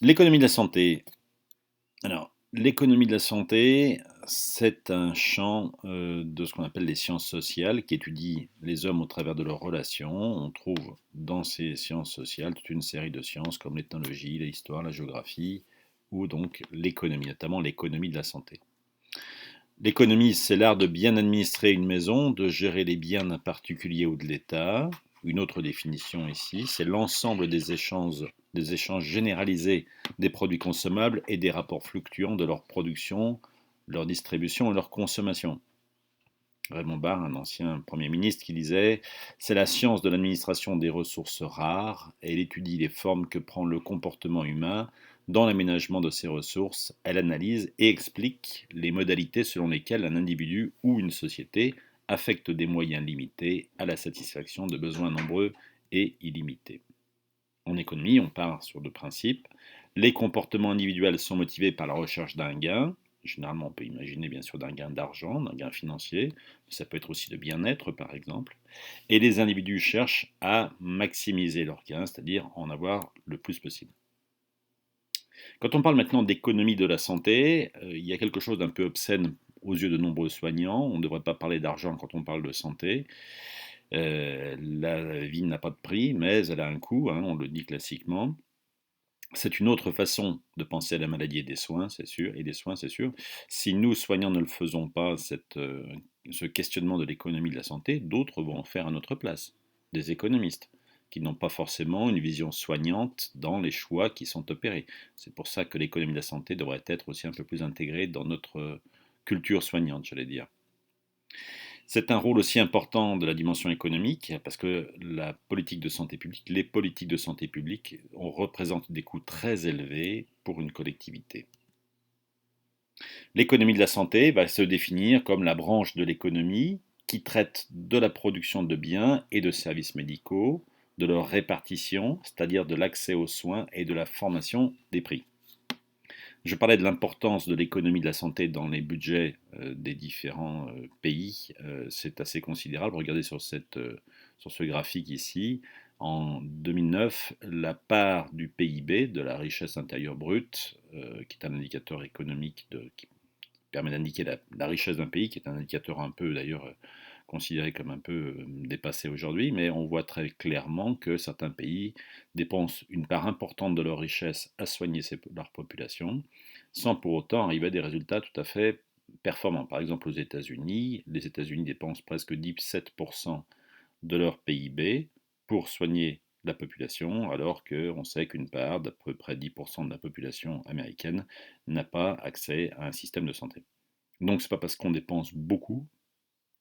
L'économie de la santé. Alors, l'économie de la santé, c'est un champ de ce qu'on appelle les sciences sociales qui étudie les hommes au travers de leurs relations. On trouve dans ces sciences sociales toute une série de sciences comme l'ethnologie, l'histoire, la géographie ou donc l'économie, notamment l'économie de la santé. L'économie, c'est l'art de bien administrer une maison, de gérer les biens d'un particulier ou de l'État. Une autre définition ici, c'est l'ensemble des échanges généralisés des produits consommables et des rapports fluctuants de leur production, leur distribution et leur consommation. Raymond Barre, un ancien Premier ministre, qui disait: c'est la science de l'administration des ressources rares, et elle étudie les formes que prend le comportement humain dans l'aménagement de ces ressources. Elle analyse et explique les modalités selon lesquelles un individu ou une société affecte des moyens limités à la satisfaction de besoins nombreux et illimités. En économie, on part sur deux principes. Les comportements individuels sont motivés par la recherche d'un gain. Généralement, on peut imaginer bien sûr d'un gain d'argent, d'un gain financier, mais ça peut être aussi de bien-être par exemple. Et les individus cherchent à maximiser leurs gains, c'est-à-dire en avoir le plus possible. Quand on parle maintenant d'économie de la santé, il y a quelque chose d'un peu obscène aux yeux de nombreux soignants. On ne devrait pas parler d'argent quand on parle de santé. La vie n'a pas de prix, mais elle a un coût, hein, on le dit classiquement. C'est une autre façon de penser à la maladie et des soins, c'est sûr, et des soins, c'est sûr. Si nous, soignants, ne le faisons pas, ce questionnement de l'économie de la santé, d'autres vont en faire à notre place. Des économistes, qui n'ont pas forcément une vision soignante dans les choix qui sont opérés. C'est pour ça que l'économie de la santé devrait être aussi un peu plus intégrée dans notre culture soignante, j'allais dire. C'est un rôle aussi important de la dimension économique, parce que la politique de santé publique, les politiques de santé publique, représentent des coûts très élevés pour une collectivité. L'économie de la santé va se définir comme la branche de l'économie qui traite de la production de biens et de services médicaux, de leur répartition, c'est-à-dire de l'accès aux soins et de la formation des prix. Je parlais de l'importance de l'économie de la santé dans les budgets des différents pays. C'est assez considérable. Regardez sur ce graphique ici. En 2009, la part du PIB, de la richesse intérieure brute, qui est un indicateur économique qui permet d'indiquer la richesse d'un pays, qui est un indicateur un peu d'ailleurs considéré comme un peu dépassé aujourd'hui, mais on voit très clairement que certains pays dépensent une part importante de leur richesse à soigner leur population, sans pour autant arriver à des résultats tout à fait performants. Par exemple, aux États-Unis, les États-Unis dépensent presque 17% de leur PIB pour soigner la population, alors qu'on sait qu'une part d'à peu près 10% de la population américaine n'a pas accès à un système de santé. Donc c'est pas parce qu'on dépense beaucoup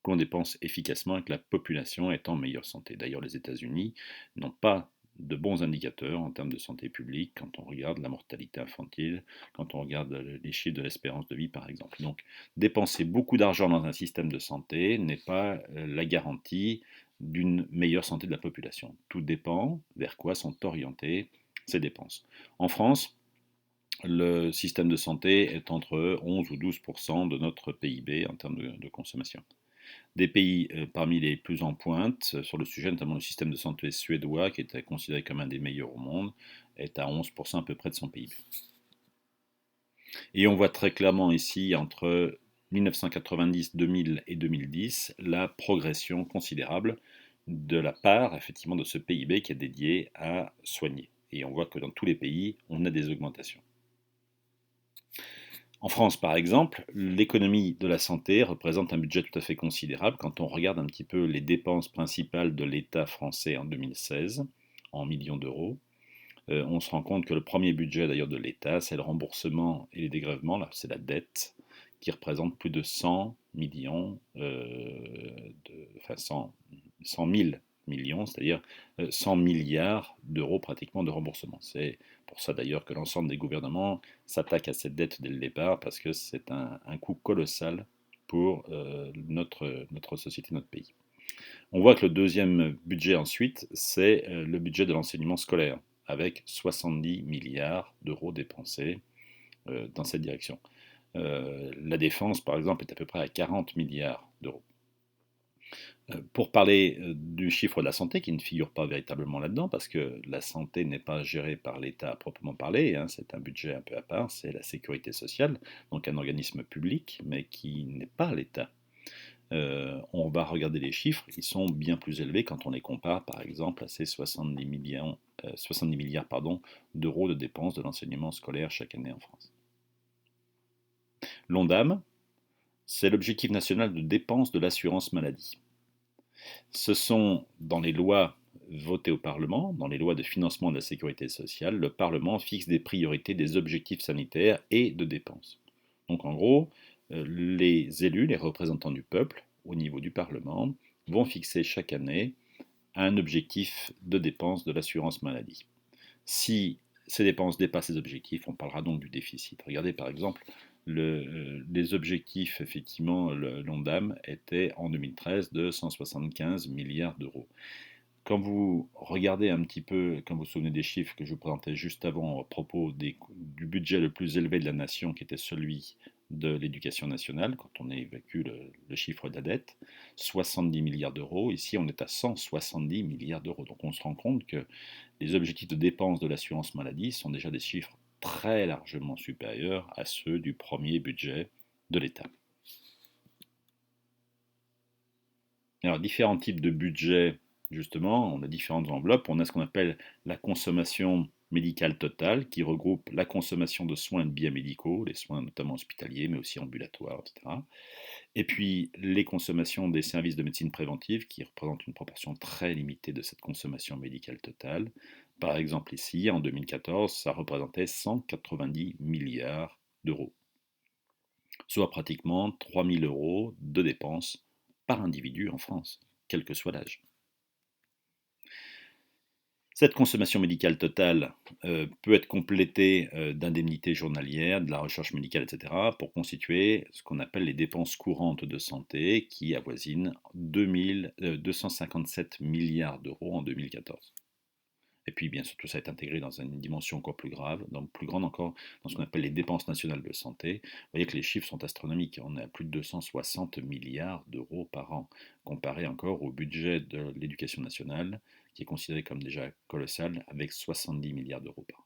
qu'on dépense efficacement et que la population est en meilleure santé. D'ailleurs, les États-Unis n'ont pas de bons indicateurs en termes de santé publique quand on regarde la mortalité infantile, quand on regarde les chiffres de l'espérance de vie par exemple. Donc dépenser beaucoup d'argent dans un système de santé n'est pas la garantie d'une meilleure santé de la population. Tout dépend vers quoi sont orientées ces dépenses. En France, le système de santé est entre 11 ou 12% de notre PIB en termes de consommation. Des pays parmi les plus en pointe sur le sujet, notamment le système de santé suédois, qui était considéré comme un des meilleurs au monde, est à 11% à peu près de son PIB. Et on voit très clairement ici, entre 1990, 2000 et 2010, la progression considérable de la part, effectivement, de ce PIB qui est dédié à soigner. Et on voit que dans tous les pays, on a des augmentations. En France, par exemple, l'économie de la santé représente un budget tout à fait considérable quand on regarde un petit peu les dépenses principales de l'État français en 2016, en millions d'euros. On se rend compte que le premier budget d'ailleurs de l'État, c'est le remboursement et les dégrèvements, là c'est la dette, qui représente plus de 100 millions, enfin 100 000 millions, c'est-à-dire 100 milliards d'euros pratiquement de remboursement. C'est pour ça d'ailleurs que l'ensemble des gouvernements s'attaquent à cette dette dès le départ, parce que c'est un coût colossal pour notre société, notre pays. On voit que le deuxième budget ensuite, c'est le budget de l'enseignement scolaire, avec 70 milliards d'euros dépensés dans cette direction. La défense, par exemple, est à peu près à 40 milliards d'euros. Pour parler du chiffre de la santé, qui ne figure pas véritablement là-dedans, parce que la santé n'est pas gérée par l'État à proprement parler, hein, c'est un budget un peu à part, c'est la sécurité sociale, donc un organisme public, mais qui n'est pas l'État. On va regarder les chiffres, ils sont bien plus élevés quand on les compare par exemple à ces 70 milliards d'euros de dépenses de l'enseignement scolaire chaque année en France. L'ONDAM, c'est l'objectif national de dépenses de l'assurance maladie. Ce sont dans les lois votées au Parlement, dans les lois de financement de la sécurité sociale, le Parlement fixe des priorités, des objectifs sanitaires et de dépenses. Donc en gros, les élus, les représentants du peuple, au niveau du Parlement, vont fixer chaque année un objectif de dépenses de l'assurance maladie. Si ces dépenses dépassent ces objectifs, on parlera donc du déficit. Regardez par exemple, les objectifs, effectivement, l'ONDAM était en 2013 de 175 milliards d'euros. Quand vous regardez un petit peu, quand vous vous souvenez des chiffres que je vous présentais juste avant à propos du budget le plus élevé de la nation, qui était celui de l'éducation nationale, quand on évacue le chiffre de la dette, 70 milliards d'euros, ici on est à 170 milliards d'euros. Donc on se rend compte que les objectifs de dépenses de l'assurance maladie sont déjà des chiffres très largement supérieurs à ceux du premier budget de l'État. Alors, différents types de budgets, justement, on a différentes enveloppes. On a ce qu'on appelle la consommation médicale totale, qui regroupe la consommation de soins et de biens médicaux, les soins notamment hospitaliers, mais aussi ambulatoires, etc. Et puis les consommations des services de médecine préventive, qui représentent une proportion très limitée de cette consommation médicale totale. Par exemple, ici, en 2014, ça représentait 190 milliards d'euros, soit pratiquement 3 000 euros de dépenses par individu en France, quel que soit l'âge. Cette consommation médicale totale peut être complétée d'indemnités journalières, de la recherche médicale, etc., pour constituer ce qu'on appelle les dépenses courantes de santé, qui avoisinent 257 milliards d'euros en 2014. Et puis, bien sûr, tout ça est intégré dans une dimension encore plus grave, donc plus grande encore, dans ce qu'on appelle les dépenses nationales de santé. Vous voyez que les chiffres sont astronomiques. On est à plus de 260 milliards d'euros par an, comparé encore au budget de l'éducation nationale, qui est considéré comme déjà colossal, avec 70 milliards d'euros par an.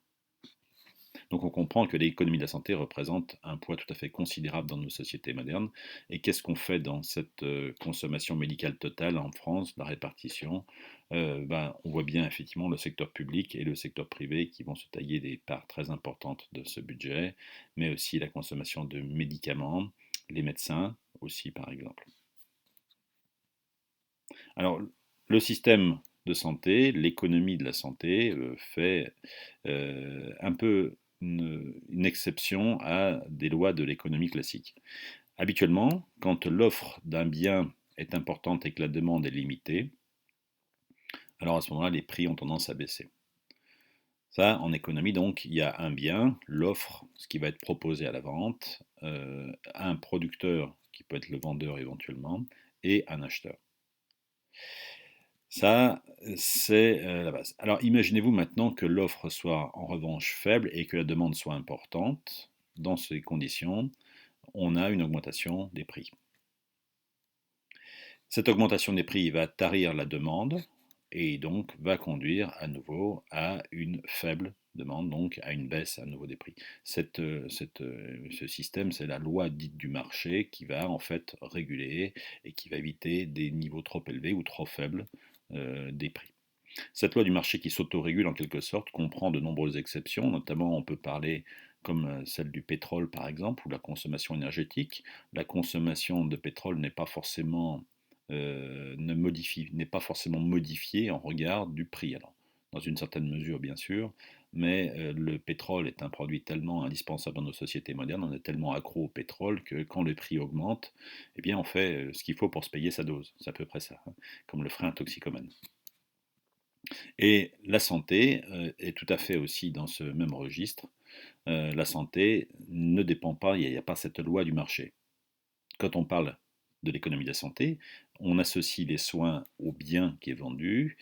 Donc on comprend que l'économie de la santé représente un poids tout à fait considérable dans nos sociétés modernes. Et qu'est-ce qu'on fait dans cette consommation médicale totale en France, la répartition? On voit bien effectivement le secteur public et le secteur privé qui vont se tailler des parts très importantes de ce budget, mais aussi la consommation de médicaments, les médecins aussi par exemple. Alors le système de santé, l'économie de la santé fait un peu une exception à des lois de l'économie classique. Habituellement, quand l'offre d'un bien est importante et que la demande est limitée, alors à ce moment-là, les prix ont tendance à baisser. Ça, en économie, donc, il y a un bien, l'offre, ce qui va être proposé à la vente, un producteur, qui peut être le vendeur éventuellement, et un acheteur. Ça, c'est la base. Alors imaginez-vous maintenant que l'offre soit en revanche faible et que la demande soit importante. Dans ces conditions, on a une augmentation des prix. Cette augmentation des prix va tarir la demande et donc va conduire à nouveau à une faible demande, donc à une baisse à nouveau des prix. Ce système, c'est la loi dite du marché qui va en fait réguler et qui va éviter des niveaux trop élevés ou trop faibles des prix. Cette loi du marché qui s'autorégule en quelque sorte comprend de nombreuses exceptions, notamment on peut parler comme celle du pétrole par exemple, ou la consommation énergétique. La consommation de pétrole n'est pas forcément, n'est pas forcément modifiée en regard du prix. Alors, dans une certaine mesure bien sûr, mais le pétrole est un produit tellement indispensable dans nos sociétés modernes, on est tellement accro au pétrole que quand le prix augmente, eh bien on fait ce qu'il faut pour se payer sa dose. C'est à peu près ça, hein, comme le ferait un toxicomane. Et la santé est tout à fait aussi dans ce même registre. La santé ne dépend pas, il n'y a pas cette loi du marché. Quand on parle de l'économie de la santé, on associe les soins au bien qui est vendu,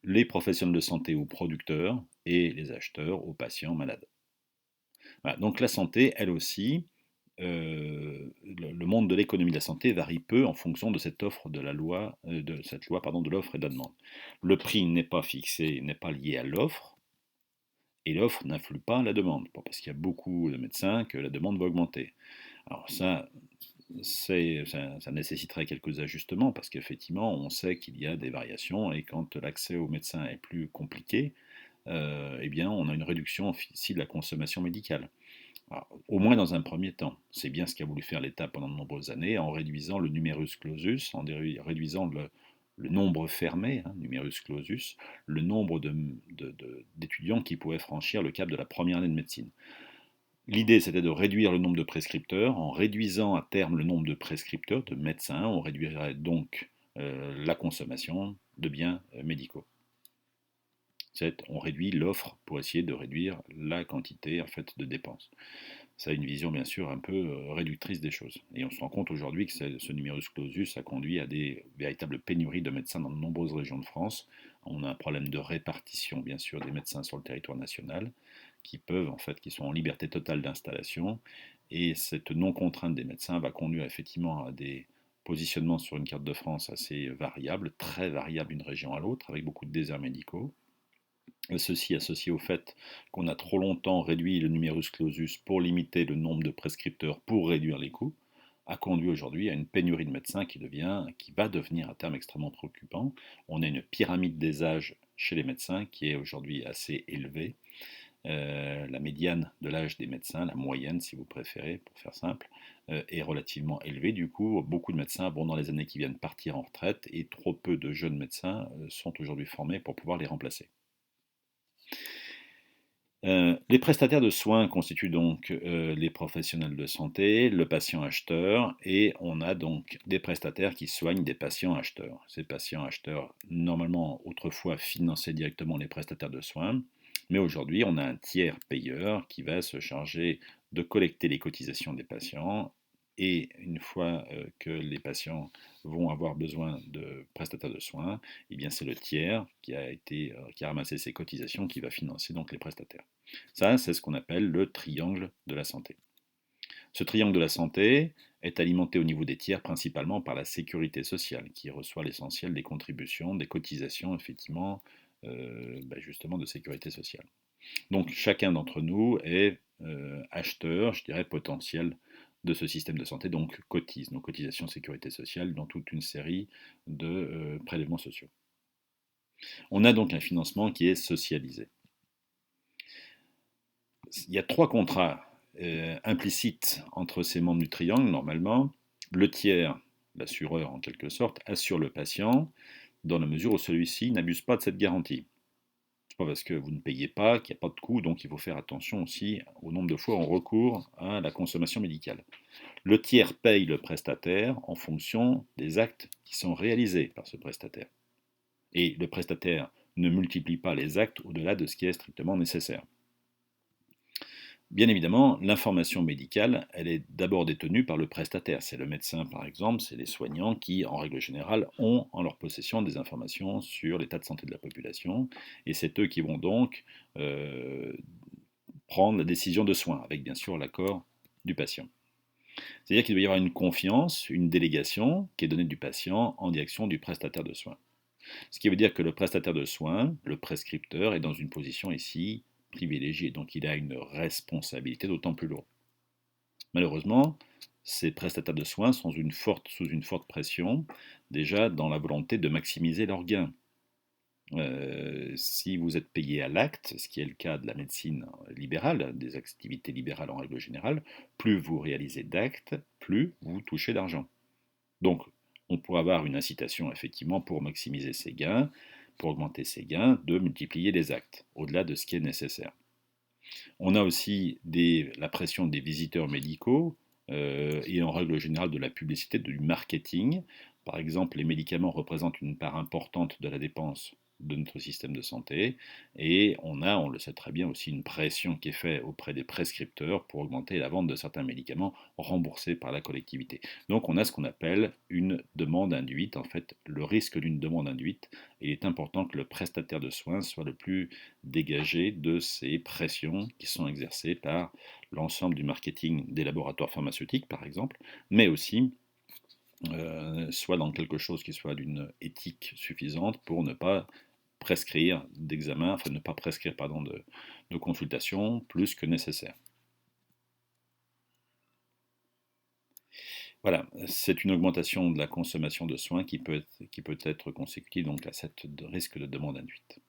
les professionnels de santé aux producteurs et les acheteurs aux patients malades. Voilà, donc la santé, elle aussi, le monde de l'économie de la santé varie peu en fonction de cette offre de la loi, de cette loi pardon, de l'offre et de la demande. Le prix n'est pas fixé, n'est pas lié à l'offre, et l'offre n'influe pas la demande, pas parce qu'il y a beaucoup de médecins que la demande va augmenter. Alors ça nécessiterait quelques ajustements parce qu'effectivement, on sait qu'il y a des variations et quand l'accès aux médecins est plus compliqué, eh bien, on a une réduction ici de la consommation médicale. Alors, au moins dans un premier temps. C'est bien ce qu'a voulu faire l'État pendant de nombreuses années en réduisant le numerus clausus, en réduisant le nombre fermé, hein, numerus clausus, le nombre d'étudiants qui pouvaient franchir le cap de la première année de médecine. L'idée, c'était de réduire le nombre de prescripteurs. En réduisant à terme le nombre de prescripteurs, de médecins, on réduirait donc la consommation de biens médicaux. On réduit l'offre pour essayer de réduire la quantité en fait, de dépenses. Ça a une vision bien sûr un peu réductrice des choses. Et on se rend compte aujourd'hui que ce numerus clausus a conduit à des véritables pénuries de médecins dans de nombreuses régions de France. On a un problème de répartition bien sûr des médecins sur le territoire national qui sont en liberté totale d'installation. Et cette non-contrainte des médecins va conduire effectivement à des positionnements sur une carte de France assez variables, très variables d'une région à l'autre, avec beaucoup de déserts médicaux. Ceci associé au fait qu'on a trop longtemps réduit le numerus clausus pour limiter le nombre de prescripteurs pour réduire les coûts, a conduit aujourd'hui à une pénurie de médecins qui va devenir à terme extrêmement préoccupant. On a une pyramide des âges chez les médecins qui est aujourd'hui assez élevée. La médiane de l'âge des médecins, la moyenne si vous préférez, pour faire simple, est relativement élevée. Du coup, beaucoup de médecins vont dans les années qui viennent partir en retraite et trop peu de jeunes médecins sont aujourd'hui formés pour pouvoir les remplacer. Les prestataires de soins constituent donc les professionnels de santé, le patient acheteur, et on a donc des prestataires qui soignent des patients acheteurs. Ces patients acheteurs, normalement, autrefois, finançaient directement les prestataires de soins, mais aujourd'hui, on a un tiers payeur qui va se charger de collecter les cotisations des patients, et une fois que les patients vont avoir besoin de prestataires de soins, eh bien c'est le tiers qui a ramassé ces cotisations qui va financer donc les prestataires. Ça, c'est ce qu'on appelle le triangle de la santé. Ce triangle de la santé est alimenté au niveau des tiers principalement par la sécurité sociale, qui reçoit l'essentiel des contributions, des cotisations, effectivement, justement de sécurité sociale. Donc chacun d'entre nous est acheteur, je dirais, potentiel de ce système de santé, donc cotise, nos cotisations sécurité sociale dans toute une série de prélèvements sociaux. On a donc un financement qui est socialisé. Il y a 3 contrats implicites entre ces membres du triangle, normalement. Le tiers, l'assureur en quelque sorte, assure le patient dans la mesure où celui-ci n'abuse pas de cette garantie. C'est pas parce que vous ne payez pas qu'il n'y a pas de coût, donc il faut faire attention aussi au nombre de fois où on recourt à la consommation médicale. Le tiers paye le prestataire en fonction des actes qui sont réalisés par ce prestataire. Et le prestataire ne multiplie pas les actes au-delà de ce qui est strictement nécessaire. Bien évidemment, l'information médicale, elle est d'abord détenue par le prestataire. C'est le médecin, par exemple, c'est les soignants qui, en règle générale, ont en leur possession des informations sur l'état de santé de la population. Et c'est eux qui vont donc prendre la décision de soins, avec bien sûr l'accord du patient. C'est-à-dire qu'il doit y avoir une confiance, une délégation qui est donnée du patient en direction du prestataire de soins. Ce qui veut dire que le prestataire de soins, le prescripteur, est dans une position ici privilégiée, donc il a une responsabilité d'autant plus lourde. Malheureusement, ces prestataires de soins sont sous une forte pression, déjà dans la volonté de maximiser leurs gains. Si vous êtes payé à l'acte, ce qui est le cas de la médecine libérale, des activités libérales en règle générale, plus vous réalisez d'actes, plus vous touchez d'argent. Donc, on pourrait avoir une incitation, effectivement, pour maximiser ses gains, pour augmenter ses gains, de multiplier les actes, au-delà de ce qui est nécessaire. On a aussi la pression des visiteurs médicaux, et en règle générale de la publicité, du marketing. Par exemple, les médicaments représentent une part importante de la dépense de notre système de santé, et on le sait très bien, aussi une pression qui est faite auprès des prescripteurs pour augmenter la vente de certains médicaments remboursés par la collectivité. Donc on a ce qu'on appelle une demande induite, en fait le risque d'une demande induite, et il est important que le prestataire de soins soit le plus dégagé de ces pressions qui sont exercées par l'ensemble du marketing des laboratoires pharmaceutiques par exemple, mais aussi soit dans quelque chose qui soit d'une éthique suffisante pour ne pas prescrire d'examen, enfin ne pas prescrire pardon, de consultation plus que nécessaire. Voilà, c'est une augmentation de la consommation de soins qui peut être consécutive donc à cette risque de demande induite.